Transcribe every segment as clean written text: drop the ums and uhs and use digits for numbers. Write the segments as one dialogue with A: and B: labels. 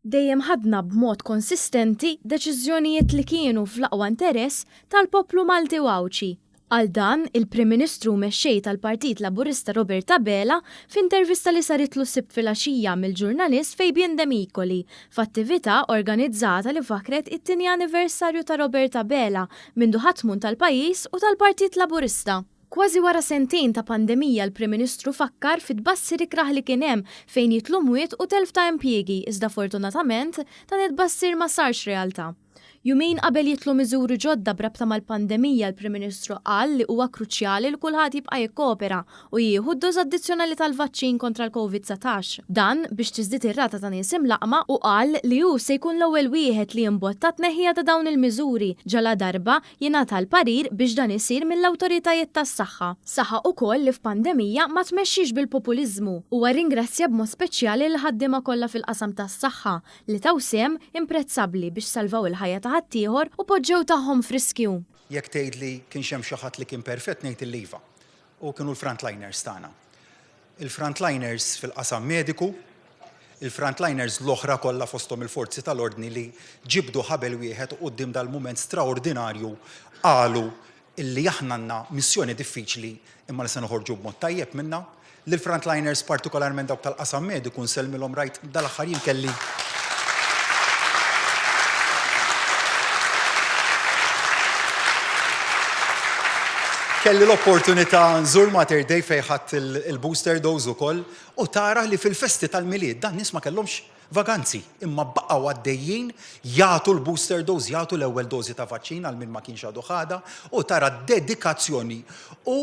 A: Dejjem ħadna b'mod konsistenti deċiżjonijiet li kienu fl-aqwa interess tal-poplu Malti Wawċi. Għal dan, il-Prim Ministru Mexxej tal-Partit Laburista Robert Abela f'intervista li saritlu s-Sibt filgħaxija mill-ġurnalist Fabian Demicoli f'attività organizzata li fakret it-tieni anniversarju ta' Robert Abela mindu t-tmun tal-pajjiż u tal-Partit Laburista. Kważi wara sentejn ta' pandemija l-Prim Ministru fakkar fit-tbassir ikraħ li kien hemm fejn jitlu mwiet u telf ta' impjiegi iżda fortunatament dan it-tbassir ma sarx realtà. Jumejn qabel jitlu miżuri ġodda brabta mal-pandemija l-Prim Ministru qal li huwa kruċjali li kulħadd jibqa' jikkopera u jieħu d-doż addizzjonali tal-vaċċin kontra l-COVID-19. Dan biex tiżdied ir-rata ta' nies imlaqma u qal li hu se jkun l-ewwel wieħed li jimbotta tneħħija ta' dawn il-miżuri ġala darba jingħata l-parir biex dan isir mill-awtoritajiet tas-saħħa. Saħaq ukoll li f'pandemija ma tmexxix bil-populiżmu u ringrazzja b'mod speċjali l-ħaddiema kollha fil-qasam tas-saħħa li taw sehem imprezzabbli biex salvaw il-ħajja ħaddieħor u poġġew tagħhom friskju.
B: Jekk tgħidli kien hemm xi ħadd li kien perfett ngħid il-iva. U kienu l-frontliners tagħna. Il-frontliners fil-qasam mediku, il-frontliners l-oħra kollha fosthom il-forzi tal-ordni li ġibdu ħabel wieħed quddiem dal-mument straordinarju qalu illi aħna għandna missjoni diffiċli imma li se noħorġu b'mod tajjeb minnha. Lill-frontliners partikolarment dawk tal-qasam mediku nsellmilhom rajt dal-aħħar jien kelli l-opportunità nżur Mater Dei fejn ħadd il-booster dose ukoll u tara li fil-festi tal-milied dan nies ma kellhomx vaganzi imma baqgħu għaddejjin jagħtu l-booster dose, jagħtu l-ewwel dożi ta' vaċċin għal min ma kienx għadu ħada u tara dedikazzjoni u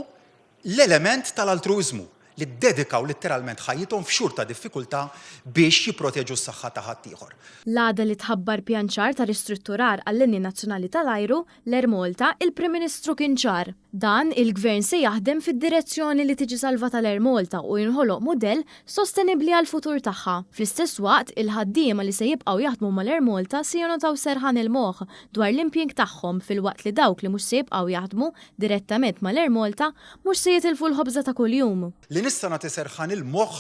B: l-element tal-altruiżmu li ddedikaw litteralment ħajjithom f'xhur ta' diffikultà biex jipproteġu s-saħħa ta' ħaddieħor.
A: L-għada li tħabbar pjanċar ta' ristrutturar għall-linji nazzjonali tal-ajru l-Air Malta, il-Prim Ministru kien ċar. Dan il-Gvern se jaħdem fid-direzzjoni li tiġi salvata l-Air Malta u jinħoloq mudell sostenibbli għall-futur tagħha. Fl-istess waqt, il-ħaddiema li se jibqgħu jaħdmu mal-Air Malta se jonotaw serħan il-moħħ dwar l-impjieg tagħhom fil-waqt li dawk li mhux se jibqgħu jaħdmu direttament mal-Air Malta mhux se jitilfu l-ħobża ta' kuljum.
B: Li nista' nagħti serħan il-moħħ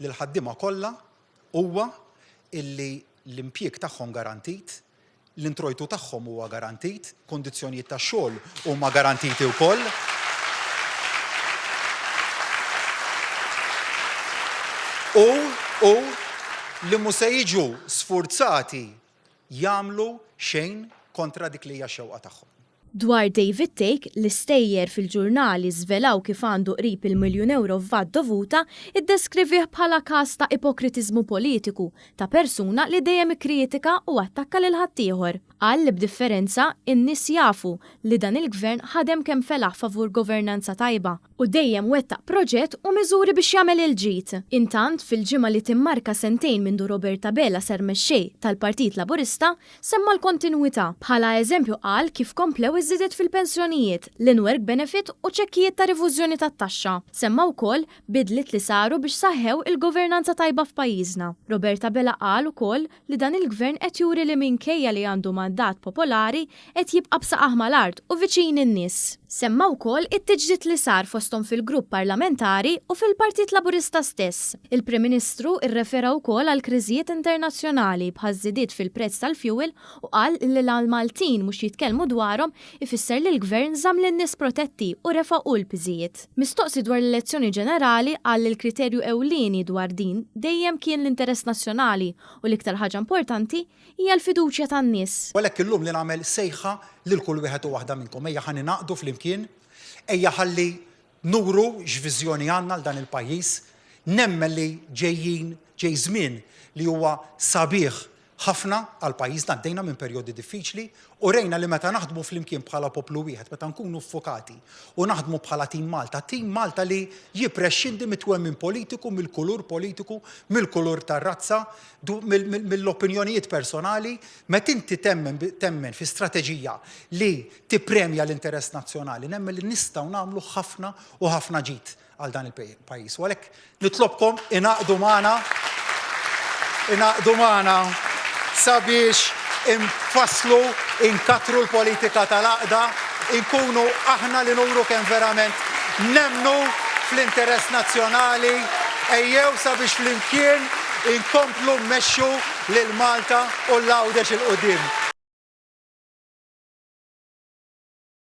B: lill-ħaddiema kollha huwa illi l-impjieg tagħhom garantit, l-introjtu tagħhom huwa garantit, kondizzjonijiet tax-xogħol huma garantiti wkoll. U li mhux se jiġu sfurzati jagħmlu xejn kontra dik li hija xewqa tagħhom.
A: Dwar David Take li stejjer fil-ġurnali żvelaw kif għandu qrib il-1,000,000 VAT dovuta iddeskrivih bħala każ ta' ipokritiżmu politiku ta' persuna li dejjem ikkritika u attakka lil ħaddieħor. Qal li b'differenza in-nies jafu li dan il-gvern ħadem kemm felaħ favur governanza tajba u dejjem wettaq proġett u miżuri biex jagħmel il-ġid. Intant fil-ġimgħa li timmarka sentejn mindu Robert Abela ser Mexxej tal-Partit Laburista semma l-kontinwità. Bħala eżempju qal kif komplew iżidiet fil-pensjonijiet, l-in-work benefit u ċekkijiet ta' rivużjoni tat-taxxa. Semma wkoll bidliet li saru biex saħħew il-governanza tajba f'pajjiżna. Robert Abela qal ukoll li dan il-gvern qed juri li minkejja li għandu mandat popolari qed jibqa' b'saqaħ mal-art u viċin in-nies. Semma wkoll it-tiġdid li sar fosthom fil-grupp parlamentari u fil-Partit Laburista stess. Il-Prim Ministru irrefera wkoll għal kriżijiet internazzjonali bħal żidiet fil-prezz tal-fuel u qal li l-Maltin mhux jitkellmu dwarhom ifisser li l-Gvern żamm lin-nies protetti u refaqu l-piżijiet. Mistoqsi dwar l-elezzjoni ġenerali qal li l-kriterju ewlieni dwar din dejjem kien l-interess nazzjonali u l-iktar ħaġa importanti hija l-fiduċja tan-nies.
B: Walhekk illum li nagħmel sejħa lil kull wieħed u waħda minnkom ejja ħa ninaqdu flimkien, ejja ħalli nuru x'viżjoni għandna għal dan il-pajjiż, nemmen li ġej żmien li huwa sabiħ ħafna għal pajjiżna għaddejna minn perjodi diffiċli u rejna li meta naħdmu flimkien bħala poplu wieħed, meta nkunu ffokati u naħdmu bħala tim Malta li jipprexxindi mitwemmin politiku, mill-kulur politiku, mill-kulur tar-razza, mill-opinjonijiet personali, meta inti temmen fi strateġija li tippremja l-interess nazzjonali, nemmen li nistgħu nagħmlu ħafna u ħafna ġid għal dan il-pajjiż. U għalhekk nitlobkom inaqdu magħna sabiex infasslu, inkatru l-politika tal-għaqda, inkunu aħna li nuru kemm verament nemmnu fl-interess nazzjonali, ejjew sabiex flimkien inkomplu mmexxu lil Malta u l-għawdex il-qudiem.